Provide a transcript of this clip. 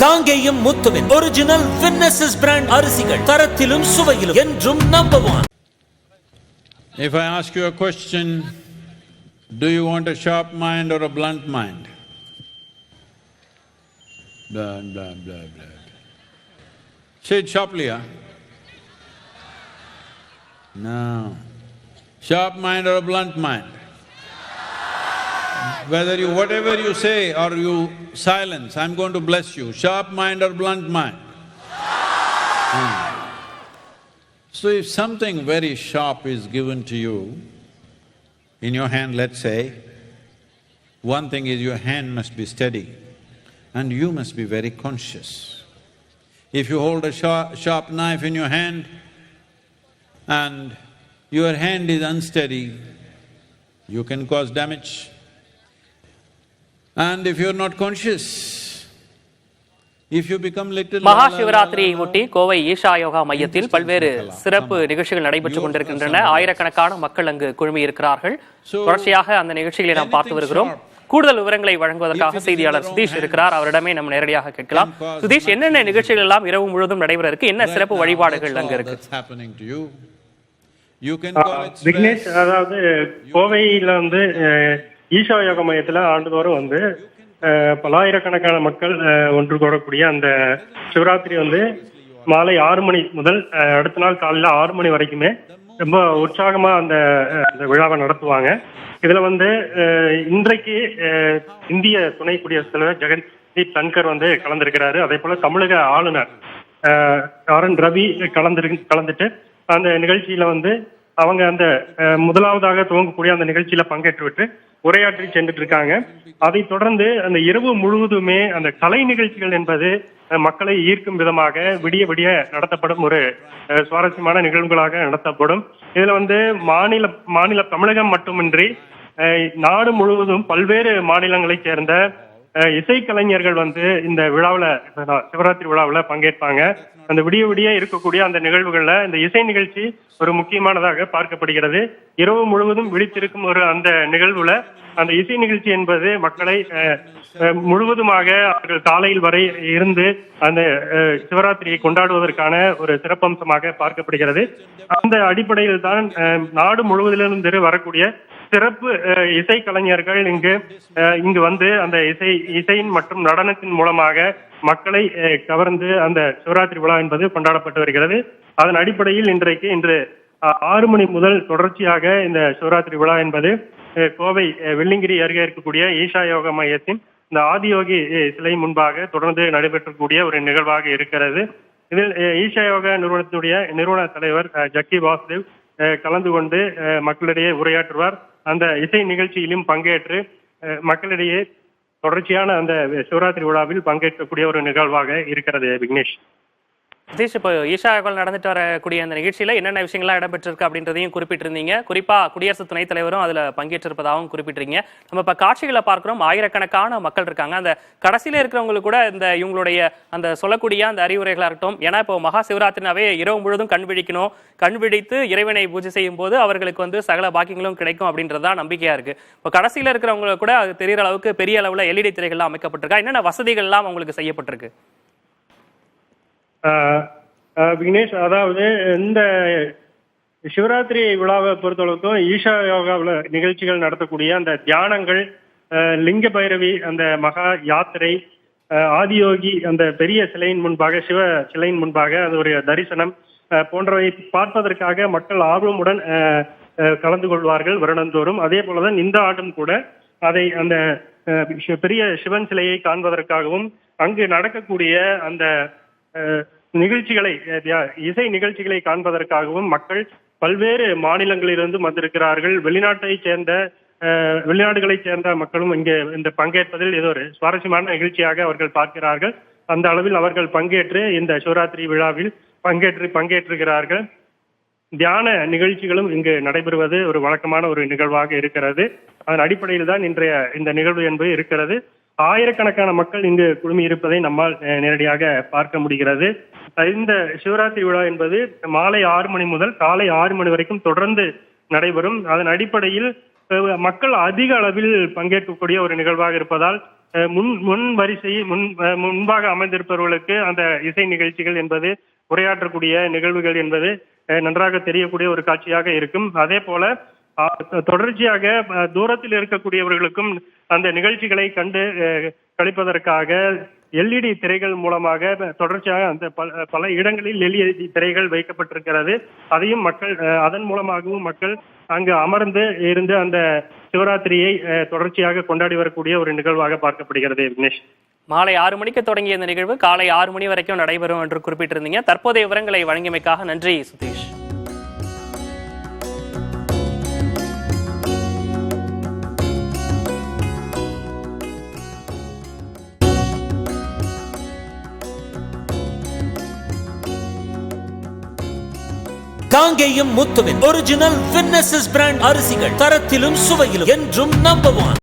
காங்கேயம் முத்துவின் ஒரிஜினல் வின்னசஸ் பிராண்ட் அரிசிகள் தரத்திலும் சுவையிலும் என்றும் number 1. If I ask you a question, do you want a sharp mind or a blunt mind? Blah, blah, blah, blah. Say it sharply, huh? No. Sharp mind or a blunt mind? Whatever you say or you silence, I'm going to bless you. Sharp mind or blunt mind? So if something very sharp is given to you in your hand, let's say, one thing is your hand must be steady and you must be very conscious. If you hold a sharp knife in your hand and your hand is unsteady, you can cause damage. And if you're not conscious, if you become little… மகா சிவராத்திரியை முட்டி கோவை ஈஷா யோகா மையத்தில் பல்வேறு சிறப்பு நிகழ்ச்சிகள் நடைபெற்றுக் கொண்டிருக்கின்றன. ஆயிரக்கணக்கான மக்கள் அங்கு குழுமி இருக்கிறார்கள். தொடர்ச்சியாக அந்த நிகழ்ச்சிகளை நாம் பார்த்து வருகிறோம். கூடுதல் விவரங்களை வழங்குவதற்காக செய்தியாளர் சுதீஷ் இருக்கிறார். அவரிடமே நம்ம நேரடியாக கேட்கலாம். சுதீஷ், என்னென்ன நிகழ்ச்சிகள் எல்லாம் இரவு முழுவதும் நடைபெற இருக்கு? என்ன சிறப்பு வழிபாடுகள் அங்கு இருக்கு? விக்னேஷ், அதாவது கோவையில ஈஷா யோக மையத்துல ஆண்டுதோறும் பல்லாயிரக்கணக்கான மக்கள் ஒன்று கூடக்கூடிய அந்த சிவராத்திரி மாலை 6 மணி முதல் அடுத்த நாள் காலையில 6 மணி வரைக்குமே ரொம்ப உற்சாகமா அந்த விழாவை நடத்துவாங்க. இதுல இன்றைக்கு இந்திய துணை குடியரசுத் தலைவர் ஜெகதீப் தன்கர் கலந்திருக்கிறாரு. அதே போல தமிழக ஆளுநர் RN ரவி கலந்துட்டு அந்த நிகழ்ச்சியில அவங்க அந்த முதலாவதாக துவங்கக்கூடிய அந்த நிகழ்ச்சியில பங்கேற்றுவிட்டு உரையாற்றி சென்றுட்டு இருக்காங்க. அதை தொடர்ந்து அந்த இரவு முழுவதுமே அந்த கலை நிகழ்ச்சிகள் என்பது மக்களை ஈர்க்கும் விதமாக விடிய விடிய நடத்தப்படும் ஒரு சுவாரஸ்யமான நிகழ்வுகளாக நடத்தப்படும். இதுல மாநில தமிழகம் மட்டுமின்றி நாடு முழுவதும் பல்வேறு மாநிலங்களைச் சேர்ந்த இசைக்கலைஞர்கள் இந்த விழாவில், சிவராத்திரி விழாவில் பங்கேற்பாங்க. அந்த விடிய விடிய இருக்கக்கூடிய அந்த நிகழ்வுகள்ல இந்த இசை நிகழ்ச்சி ஒரு முக்கியமானதாக பார்க்கப்படுகிறது. இரவு முழுவதும் விழித்திருக்கும் அந்த நிகழ்வுல அந்த இசை நிகழ்ச்சி என்பது மக்களை முழுவதுமாக அவர்கள் காலையில் வரை இருந்து அந்த சிவராத்திரியை கொண்டாடுவதற்கான ஒரு சிறப்பம்சமாக பார்க்கப்படுகிறது. அந்த அடிப்படையில் தான் நாடு முழுவதிலிருந்து வரக்கூடிய சிறப்பு இசை கலைஞர்கள் இங்கு அந்த இசையின் மற்றும் நடனத்தின் மூலமாக மக்களை கவர்ந்து அந்த சிவராத்திரி விழா என்பது கொண்டாடப்பட்டு வருகிறது. அதன் அடிப்படையில் இன்று 6 மணி முதல் தொடர்ச்சியாக இந்த சிவராத்திரி விழா என்பது கோவை வெள்ளிங்கிரி அருகே இருக்கக்கூடிய ஈஷா யோகா மையத்தின் இந்த ஆதியோகி சிலை முன்பாக தொடர்ந்து நடைபெற்றக்கூடிய ஒரு நிகழ்வாக இருக்கிறது. இதில் ஈஷா யோகா நிறுவனத்துடைய நிறுவன தலைவர் ஜக்கி வாசுதேவ் கலந்து கொண்டு மக்களிடையே உரையாற்றுவார். அந்த இசை நிகழ்ச்சியிலும் பங்கேற்று மக்களிடையே தொடர்ச்சியான அந்த சிவராத்திரி விழாவில் பங்கேற்கக்கூடிய ஒரு நிகழ்வாக இருக்கிறது. விக்னேஷ், சுதீஷ், இப்போ ஈஷா யோகா நடந்துட்டு வரக்கூடிய அந்த நிகழ்ச்சியில என்னென்ன விஷயங்கள்லாம் இடம்பெற்றிருக்கு அப்படின்றதையும் குறிப்பிட்டிருந்தீங்க. குறிப்பா குடியரசு துணைத் தலைவரும் அதுல பங்கேற்றிருப்பதாகவும் குறிப்பிட்டிருக்கீங்க. நம்ம இப்ப காட்சிகளை பார்க்கிறோம், ஆயிரக்கணக்கான மக்கள் இருக்காங்க. அந்த கடைசியில இருக்கிறவங்களுக்கு கூட இவங்களுடைய அந்த சொல்லக்கூடிய அந்த அறிவுரைகளா இருக்கட்டும். ஏன்னா இப்போ மகா சிவராத்திரினாவே இரவு முழுவதும் கண் விழிக்கணும், கண் விழித்து இறைவனை பூஜை செய்யும் போது அவர்களுக்கு சகல பாக்கியங்களும் கிடைக்கும் அப்படின்றதுதான் நம்பிக்கையா இருக்கு. இப்போ கடைசியில இருக்கிறவங்களுக்கு கூட அது தெரிகிற அளவுக்கு பெரிய அளவுல LED திரைகள்லாம் அமைக்கப்பட்டிருக்கா? என்னென்ன வசதிகள் எல்லாம் அவங்களுக்கு செய்யப்பட்டிருக்கு? விக்னேஷ், அதாவது இந்த சிவராத்திரி விழாவை பொறுத்தளவுக்கும் ஈஷா யோகாவில் நிகழ்ச்சிகள் நடத்தக்கூடிய அந்த தியானங்கள், லிங்க பைரவி அந்த மகா யாத்திரை, ஆதியோகி அந்த பெரிய சிலையின் முன்பாக, சிவ சிலையின் முன்பாக அது ஒரு தரிசனம் போன்றவை பார்ப்பதற்காக மக்கள் ஆர்வமுடன் கலந்து கொள்வார்கள் வருடந்தோறும். அதே போலதான் இந்த ஆண்டும் கூட அதை அந்த பெரிய சிவன் சிலையை காண்பதற்காகவும் அங்கு நடக்கக்கூடிய அந்த நிகழ்ச்சிகளை, இசை நிகழ்ச்சிகளை காண்பதற்காகவும் மக்கள் பல்வேறு மாநிலங்களிலிருந்து வந்திருக்கிறார்கள். வெளிநாடுகளைச் சேர்ந்த மக்களும் இங்கே இந்த பங்கேற்பதில் இது ஒரு சுவாரஸ்யமான நிகழ்ச்சியாக அவர்கள் பார்க்கிறார்கள். அந்த அளவில் அவர்கள் பங்கேற்று இந்த சிவராத்திரி விழாவில் பங்கேற்றுகிறார்கள். தியான நிகழ்ச்சிகளும் இங்கு நடைபெறுவது ஒரு வழக்கமான ஒரு நிகழ்வாக இருக்கிறது. அதன் அடிப்படையில் தான் இன்றைய இந்த நிகழ்வு என்பது இருக்கிறது. ஆயிரக்கணக்கான மக்கள் இங்கு குழுமி இருப்பதை நம்மால் நேரடியாக பார்க்க முடிகிறது. இந்த சிவராத்திரி விழா என்பது மாலை 6 மணி முதல் காலை 6 மணி வரைக்கும் தொடர்ந்து நடைபெறும். அதன் அடிப்படையில் மக்கள் அதிக அளவில் பங்கேற்கக்கூடிய ஒரு நிகழ்வாக இருப்பதால் முன் வரிசை முன்பாக அமர்ந்திருப்பவர்களுக்கு அந்த இசை நிகழ்ச்சிகள் என்பது உரையாற்றக்கூடிய நிகழ்வுகள் என்பது நன்றாக தெரியக்கூடிய ஒரு காட்சியாக இருக்கும். அதே போல தொடர்ச்சியாக தூரத்தில் இருக்கக்கூடியவர்களுக்கும் அந்த நிகழ்ச்சிகளை கண்டு கழிப்பதற்காக எல்இடி திரைகள் மூலமாக தொடர்ச்சியாக அந்த பல இடங்களில் எல்இடி திரைகள் வைக்கப்பட்டிருக்கிறது. அதையும் மக்கள் அதன் மூலமாகவும் மக்கள் அங்கு அமர்ந்து இருந்து அந்த சிவராத்திரியை தொடர்ச்சியாக கொண்டாடி வரக்கூடிய ஒரு நிகழ்வாக பார்க்கப்படுகிறது. விக்னேஷ், மாலை 6 மணிக்கு தொடங்கிய இந்த நிகழ்வு காலை 6 மணி வரைக்கும் நடைபெறும் என்று குறிப்பிட்டிருந்தீங்க. தற்போதைய விவரங்களை வழங்கியமைக்காக நன்றி சுதீஷ். காங்கேயம் முத்துவின் ஒரிஜினல் வின்னசஸ் பிராண்ட் அரிசிகள், தரத்திலும் சுவையிலும் என்றும் நம்பர் 1.